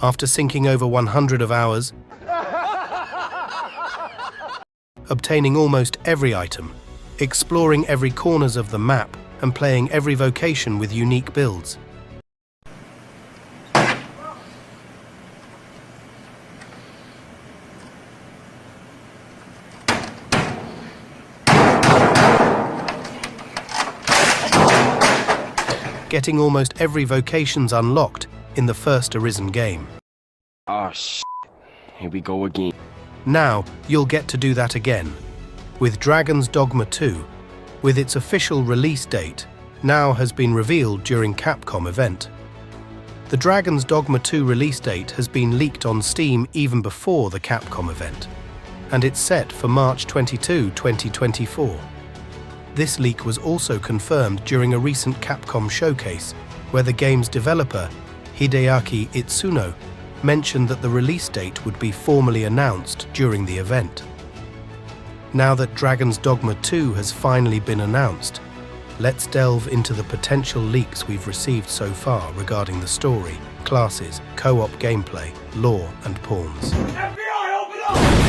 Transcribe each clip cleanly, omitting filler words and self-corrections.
After sinking over 100 of hours, obtaining almost every item, exploring every corners of the map, and playing every vocation with unique builds. Getting almost every vocations unlocked in the first Arisen game. Oh shit, here we go again. Now, you'll get to do that again, with Dragon's Dogma 2, with its official release date, now has been revealed during Capcom event. The Dragon's Dogma 2 release date has been leaked on Steam even before the Capcom event, and it's set for March 22, 2024. This leak was also confirmed during a recent Capcom showcase, where the game's developer, Hideaki Itsuno, mentioned that the release date would be formally announced during the event. Now that Dragon's Dogma 2 has finally been announced, let's delve into the potential leaks we've received so far regarding the story, classes, co-op gameplay, lore, and pawns. FBI, open up!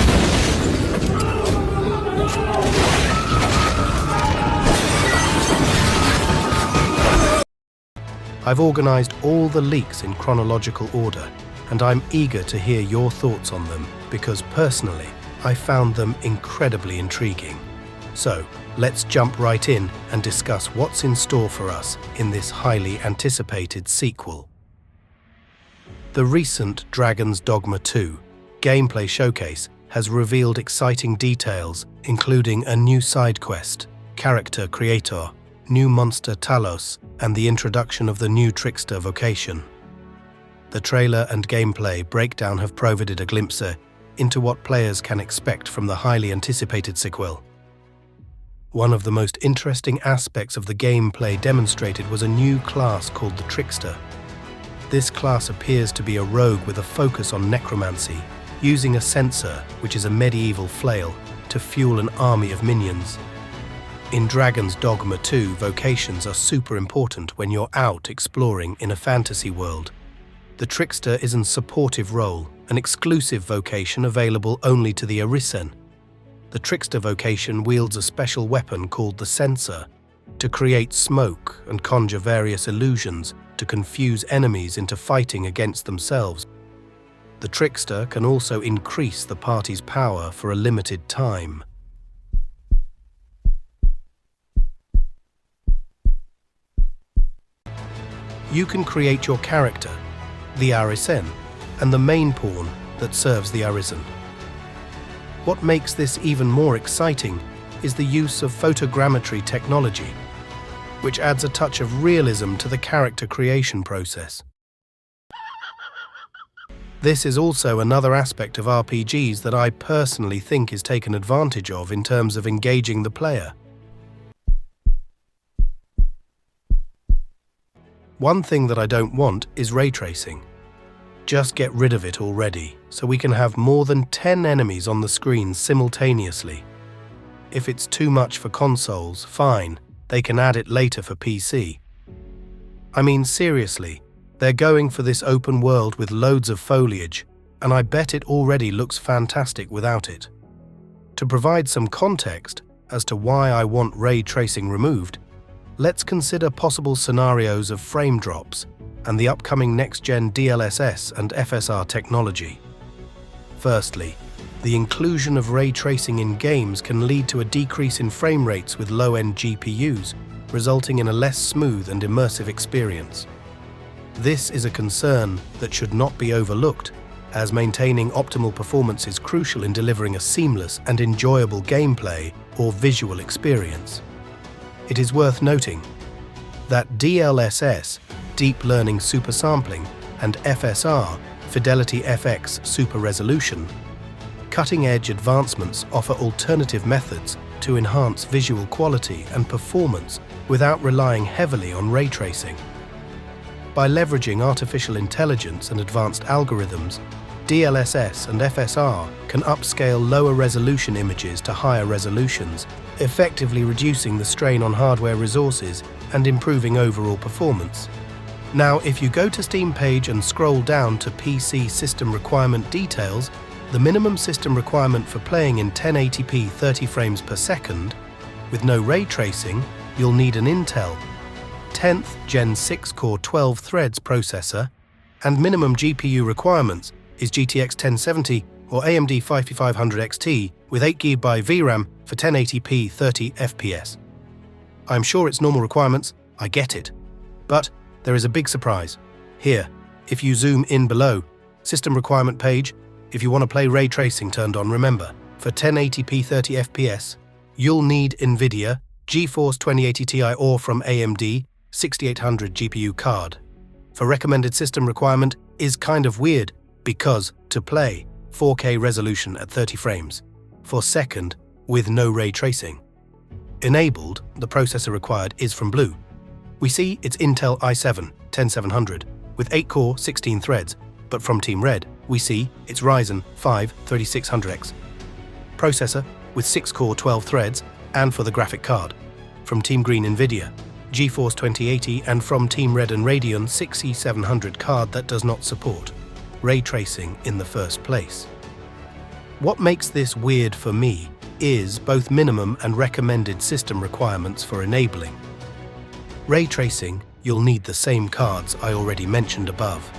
I've organized all the leaks in chronological order, and I'm eager to hear your thoughts on them because personally, I found them incredibly intriguing. So, let's jump right in and discuss what's in store for us in this highly anticipated sequel. The recent Dragon's Dogma 2 gameplay showcase has revealed exciting details, including a new side quest, character creator, new monster Talos, and the introduction of the new Trickster vocation. The trailer and gameplay breakdown have provided a glimpse into what players can expect from the highly anticipated sequel. One of the most interesting aspects of the gameplay demonstrated was a new class called the Trickster. This class appears to be a rogue with a focus on necromancy, using a censer, which is a medieval flail, to fuel an army of minions. In Dragon's Dogma 2, vocations are super important when you're out exploring in a fantasy world. The Trickster is a supportive role, an exclusive vocation available only to the Arisen. The Trickster vocation wields a special weapon called the censer to create smoke and conjure various illusions to confuse enemies into fighting against themselves. The Trickster can also increase the party's power for a limited time. You can create your character, the Arisen, and the main pawn that serves the Arisen. What makes this even more exciting is the use of photogrammetry technology, which adds a touch of realism to the character creation process. This is also another aspect of RPGs that I personally think is taken advantage of in terms of engaging the player. One thing that I don't want is ray tracing. Just get rid of it already, so we can have more than 10 enemies on the screen simultaneously. If it's too much for consoles, fine, they can add it later for PC. I mean, seriously, they're going for this open world with loads of foliage, and I bet it already looks fantastic without it. To provide some context as to why I want ray tracing removed, let's consider possible scenarios of frame drops and the upcoming next-gen DLSS and FSR technology. Firstly, the inclusion of ray tracing in games can lead to a decrease in frame rates with low-end GPUs, resulting in a less smooth and immersive experience. This is a concern that should not be overlooked, as maintaining optimal performance is crucial in delivering a seamless and enjoyable gameplay or visual experience. It is worth noting that DLSS, Deep Learning Supersampling, and FSR, Fidelity FX Super Resolution, cutting-edge advancements offer alternative methods to enhance visual quality and performance without relying heavily on ray tracing. By leveraging artificial intelligence and advanced algorithms, DLSS and FSR can upscale lower resolution images to higher resolutions, effectively reducing the strain on hardware resources and improving overall performance. Now, if you go to Steam page and scroll down to PC system requirement details, the minimum system requirement for playing in 1080p 30 frames per second, with no ray tracing, you'll need an Intel 10th Gen 6 core 12 threads processor, and minimum GPU requirements is GTX 1070 or AMD 5500 XT with 8GB VRAM for 1080p 30 FPS. I'm sure it's normal requirements, I get it. But there is a big surprise. Here, if you zoom in below, system requirement page, if you want to play ray tracing turned on, remember, for 1080p 30 FPS, you'll need NVIDIA GeForce 2080 Ti or from AMD 6800 GPU card. For recommended system requirement is kind of weird because to play 4K resolution at 30 frames for second with no ray tracing. Enabled, the processor required is from blue. We see it's Intel i7 10700 with 8-core 16 threads, but from Team Red, we see it's Ryzen 5 3600X processor with 6-core 12 threads and for the graphic card. From Team Green, NVIDIA GeForce 2080, and from Team Red and Radeon 6700 card that does not support ray tracing in the first place. What makes this weird for me is both minimum and recommended system requirements for enabling. Ray tracing, you'll need the same cards I already mentioned above,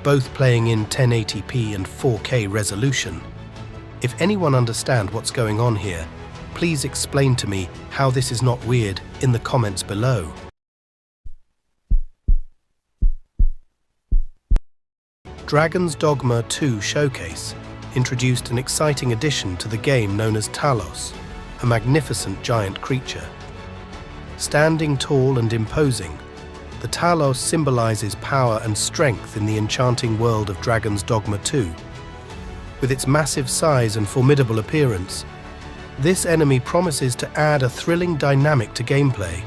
both playing in 1080p and 4K resolution. If anyone understands what's going on here, please explain to me how this is not weird in the comments below. Dragon's Dogma 2 Showcase introduced an exciting addition to the game known as Talos, a magnificent giant creature. Standing tall and imposing, the Talos symbolizes power and strength in the enchanting world of Dragon's Dogma 2. With its massive size and formidable appearance, this enemy promises to add a thrilling dynamic to gameplay,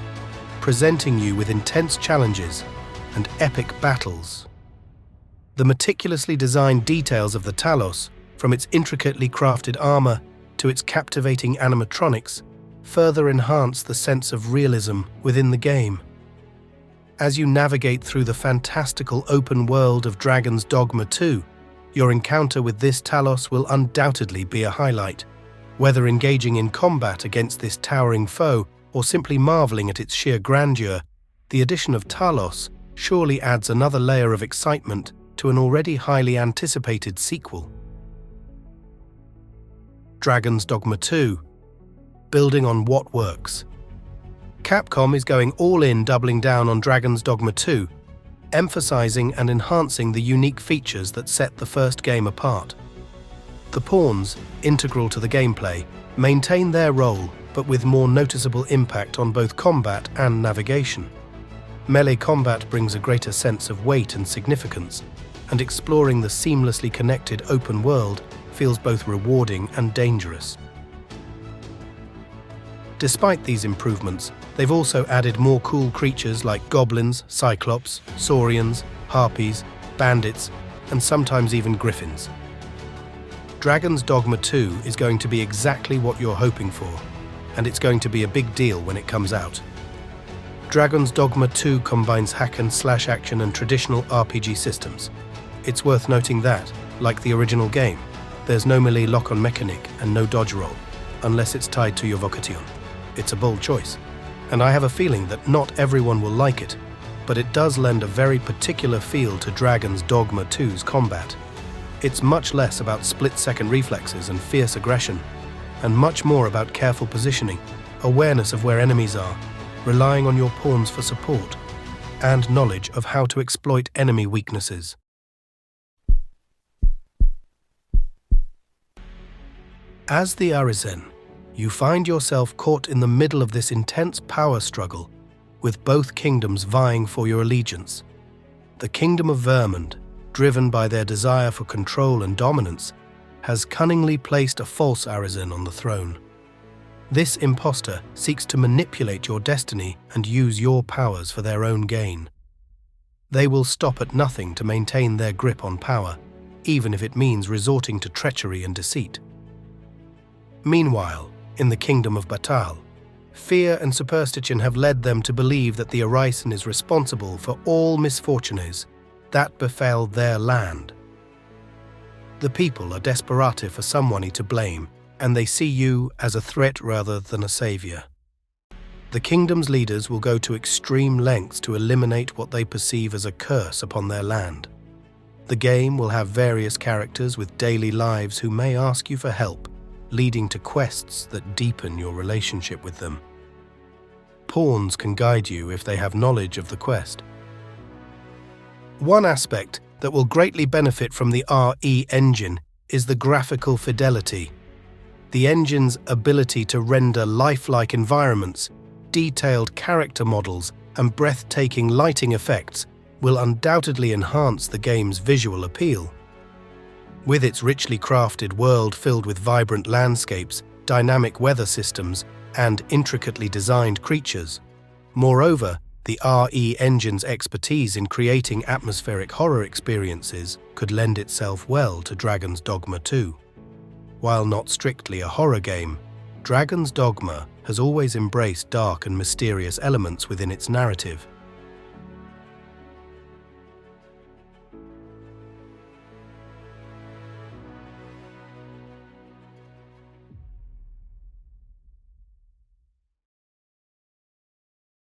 presenting you with intense challenges and epic battles. The meticulously designed details of the Talos, from its intricately crafted armor to its captivating animatronics, further enhance the sense of realism within the game. As you navigate through the fantastical open world of Dragon's Dogma 2, your encounter with this Talos will undoubtedly be a highlight. Whether engaging in combat against this towering foe or simply marveling at its sheer grandeur, the addition of Talos surely adds another layer of excitement to an already highly anticipated sequel. Dragon's Dogma 2. Building on what works. Capcom is going all in, doubling down on Dragon's Dogma 2, emphasizing and enhancing the unique features that set the first game apart. The pawns, integral to the gameplay, maintain their role, but with more noticeable impact on both combat and navigation. Melee combat brings a greater sense of weight and significance, and exploring the seamlessly connected open world feels both rewarding and dangerous. Despite these improvements, they've also added more cool creatures like goblins, cyclops, saurians, harpies, bandits, and sometimes even griffins. Dragon's Dogma 2 is going to be exactly what you're hoping for, and it's going to be a big deal when it comes out. Dragon's Dogma 2 combines hack-and-slash action and traditional RPG systems. It's worth noting that, like the original game, there's no melee lock-on mechanic and no dodge roll, unless it's tied to your vocation. It's a bold choice, and I have a feeling that not everyone will like it, but it does lend a very particular feel to Dragon's Dogma 2's combat. It's much less about split-second reflexes and fierce aggression, and much more about careful positioning, awareness of where enemies are, relying on your pawns for support, and knowledge of how to exploit enemy weaknesses. As the Arisen, you find yourself caught in the middle of this intense power struggle, with both kingdoms vying for your allegiance. The Kingdom of Vermund, driven by their desire for control and dominance, has cunningly placed a false Arisen on the throne. This impostor seeks to manipulate your destiny and use your powers for their own gain. They will stop at nothing to maintain their grip on power, even if it means resorting to treachery and deceit. Meanwhile, in the Kingdom of Batal, Fear and superstition have led them to believe that the Orison is responsible for all misfortunes that befell their land. The people are desperate for someone to blame, and they see you as a threat rather than a savior. The kingdom's leaders will go to extreme lengths to eliminate what they perceive as a curse upon their land. The game will have various characters with daily lives who may ask you for help, leading to quests that deepen your relationship with them. Pawns can guide you if they have knowledge of the quest. One aspect that will greatly benefit from the RE engine is the graphical fidelity. The engine's ability to render lifelike environments, detailed character models, and breathtaking lighting effects will undoubtedly enhance the game's visual appeal. With its richly crafted world filled with vibrant landscapes, dynamic weather systems, and intricately designed creatures. Moreover, the RE engine's expertise in creating atmospheric horror experiences could lend itself well to Dragon's Dogma 2. While not strictly a horror game, Dragon's Dogma has always embraced dark and mysterious elements within its narrative,